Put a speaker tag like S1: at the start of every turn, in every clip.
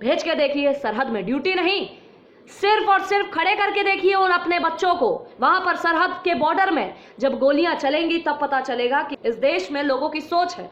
S1: भेज के देखिए, सरहद में ड्यूटी नहीं, सिर्फ और सिर्फ खड़े करके देखिए और अपने बच्चों को वहां पर सरहद के बॉर्डर में जब गोलियां चलेंगी तब पता चलेगा कि इस देश में लोगों की सोच है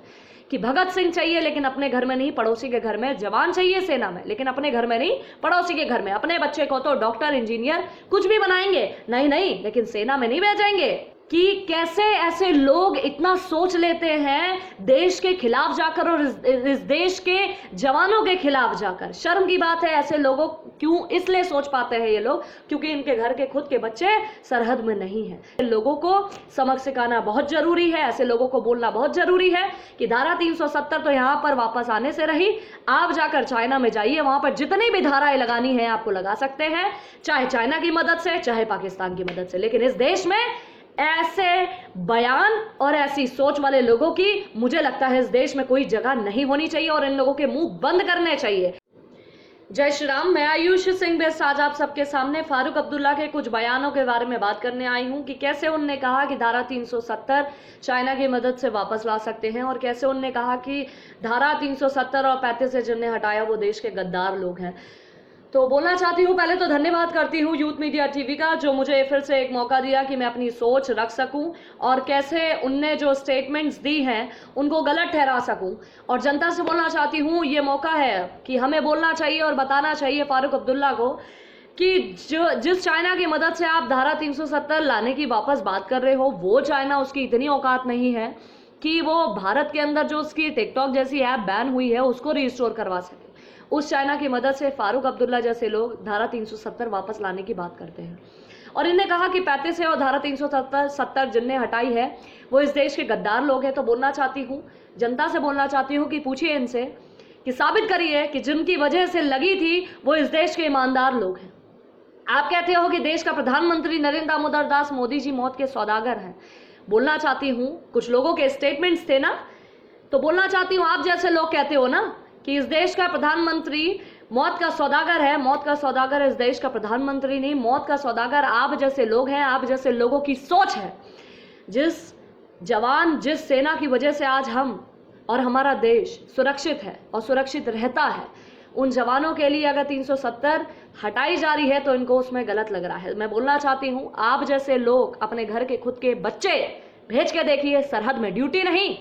S1: कि भगत सिंह चाहिए लेकिन अपने घर में नहीं, पड़ोसी के घर में, जवान चाहिए सेना में लेकिन अपने घर में नहीं, पड़ोसी के घर में। अपने बच्चे को तो डॉक्टर, इंजीनियर कुछ भी बनाएंगे, नहीं लेकिन सेना में नहीं भेजेंगे। कि कैसे ऐसे लोग इतना सोच लेते हैं देश के खिलाफ जाकर और इस देश के जवानों के खिलाफ जाकर। शर्म की बात है। ऐसे लोगों क्यों इसलिए सोच पाते हैं ये लोग क्योंकि इनके घर के खुद के बच्चे सरहद में नहीं हैं। लोगों को सबक सिखाना बहुत जरूरी है, ऐसे लोगों को बोलना बहुत जरूरी है कि धारा 370 तो यहाँ पर वापस आने से रही, आप जाकर चाइना में जाइए, वहां पर जितनी भी धाराएं लगानी है आपको लगा सकते हैं, चाहे चाइना की मदद से चाहे पाकिस्तान की मदद से। लेकिन इस देश में ऐसे बयान और ऐसी सोच वाले लोगों की मुझे लगता है इस देश में कोई जगह नहीं होनी चाहिए और इन लोगों के मुंह बंद करने चाहिए। जय श्री राम। मैं आयुष सिंह बेस्ट आज आप सबके सामने फारूक अब्दुल्ला के कुछ बयानों के बारे में बात करने आई हूं कि कैसे उन्होंने कहा कि धारा 370 चाइना की मदद से वापस ला सकते हैं और कैसे उन्होंने कहा कि धारा 370 और 35 से जिन्हें हटाया वो देश के गद्दार लोग हैं। तो बोलना चाहती हूँ, पहले तो धन्यवाद करती हूँ यूथ मीडिया टीवी का जो मुझे फिर से एक मौका दिया कि मैं अपनी सोच रख सकूं और कैसे उनने जो स्टेटमेंट्स दी हैं उनको गलत ठहरा सकूं। और जनता से बोलना चाहती हूँ ये मौका है कि हमें बोलना चाहिए और बताना चाहिए फारूक अब्दुल्ला को कि जिस चाइना की मदद से आप धारा 370 लाने की वापस बात कर रहे हो वो चाइना, उसकी इतनी औकात नहीं है कि वो भारत के अंदर जो उसकी टिकटॉक जैसी ऐप बैन हुई है उसको रिस्टोर करवा सके। उस चाइना की मदद से फारूक अब्दुल्ला जैसे लोग धारा 370 वापस लाने की बात करते हैं। और इन्हें कहा कि 35 है और धारा 370 जिन्हें हटाई है वो इस देश के गद्दार लोग हैं। तो बोलना चाहती हूँ, जनता से बोलना चाहती हूँ कि पूछिए इनसे कि साबित करिए कि जिनकी वजह से लगी थी वो इस देश के ईमानदार लोग हैं। आप कहते हो कि देश का प्रधानमंत्री नरेंद्र दामोदर दास मोदी जी मौत के सौदागर हैं। बोलना चाहती हूँ, कुछ लोगों के स्टेटमेंट्स थे ना, तो बोलना चाहती हूँ आप जैसे लोग कहते हो ना कि इस देश का प्रधानमंत्री मौत का सौदागर है। मौत का सौदागर इस देश का प्रधानमंत्री नहीं, मौत का सौदागर आप जैसे लोग हैं, आप जैसे लोगों की सोच है। जिस जवान, जिस सेना की वजह से आज हम और हमारा देश सुरक्षित है और सुरक्षित रहता है, उन जवानों के लिए अगर 370 हटाई जा रही है तो इनको उसमें गलत लग रहा है। मैं बोलना चाहती हूँ आप जैसे लोग अपने घर के खुद के बच्चे भेज के देखिए, सरहद में ड्यूटी नहीं,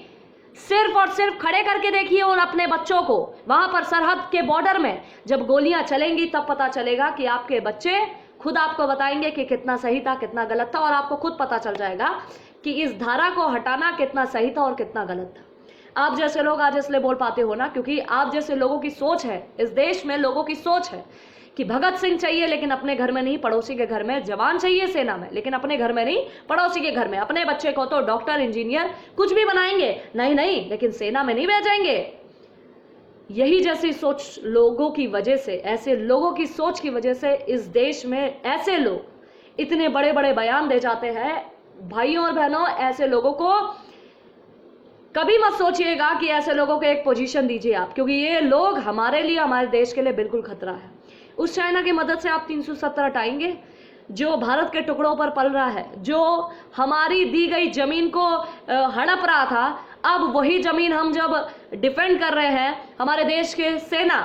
S1: सिर्फ और सिर्फ खड़े करके देखिए और अपने बच्चों को वहां पर सरहद के बॉर्डर में जब गोलियां चलेंगी तब पता चलेगा कि आपके बच्चे खुद आपको बताएंगे कि कितना सही था कितना गलत था। और आपको खुद पता चल जाएगा कि इस धारा को हटाना कितना सही था और कितना गलत था। आप जैसे लोग आज इसलिए बोल पाते हो ना क्योंकि आप जैसे लोगों की सोच है, इस देश में लोगों की सोच है कि भगत सिंह चाहिए लेकिन अपने घर में नहीं, पड़ोसी के घर में, जवान चाहिए सेना में लेकिन अपने घर में नहीं, पड़ोसी के घर में। अपने बच्चे को तो डॉक्टर, इंजीनियर कुछ भी बनाएंगे, नहीं लेकिन सेना में नहीं भेजेंगे। यही जैसी सोच लोगों की वजह से, ऐसे लोगों की सोच की वजह से इस देश में ऐसे लोग इतने बड़े बड़े बयान दे जाते हैं। भाइयों और बहनों, ऐसे लोगों को कभी मत सोचिएगा कि ऐसे लोगों को एक पोजीशन दीजिए आप, क्योंकि ये लोग हमारे लिए, हमारे देश के लिए बिल्कुल खतरा है। उस चाइना की मदद से आप 370 हटाएंगे जो भारत के टुकड़ों पर पल रहा है, जो हमारी दी गई जमीन को हड़प रहा था। अब वही जमीन हम जब डिफेंड कर रहे हैं, हमारे देश के सेना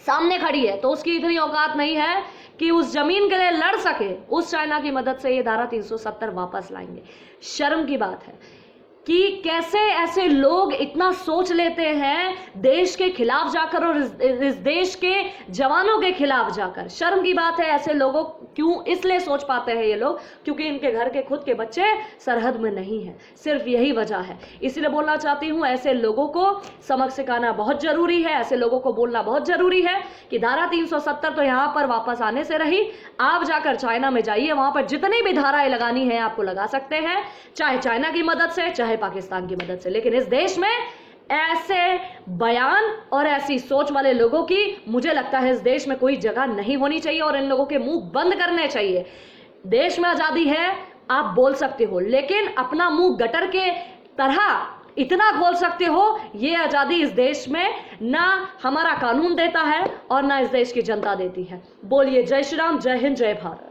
S1: सामने खड़ी है तो उसकी इतनी औकात नहीं है कि उस जमीन के लिए लड़ सके। उस चाइना की मदद से ये धारा 370 वापस लाएंगे। शर्म की बात है कि कैसे ऐसे लोग इतना सोच लेते हैं देश के खिलाफ जाकर और इस देश के जवानों के खिलाफ जाकर। शर्म की बात है। ऐसे लोगों क्यों इसलिए सोच पाते हैं ये लोग क्योंकि इनके घर के खुद के बच्चे सरहद में नहीं हैं। सिर्फ यही वजह है। इसलिए बोलना चाहती हूँ ऐसे लोगों को सबक सिखाना बहुत जरूरी है, ऐसे लोगों को बोलना बहुत जरूरी है कि धारा 370 तो यहाँ पर वापस आने से रही, आप जाकर चाइना में जाइए, वहां पर जितनी भी धाराएं लगानी है आपको लगा सकते हैं, चाहे चाइना की मदद से चाहे पाकिस्तान की मदद से। लेकिन इस देश में ऐसे बयान और ऐसी सोच वाले लोगों की मुझे लगता है इस देश में कोई जगह नहीं होनी चाहिए और इन लोगों के मुंह बंद करने चाहिए। देश में आजादी है, आप बोल सकते हो, लेकिन अपना मुंह गटर के तरह इतना खोल सकते हो, ये आजादी इस देश में ना हमारा कानून देता है और ना इस देश की जनता देती है। बोलिए जय श्री राम, जय हिंद, जय भारत।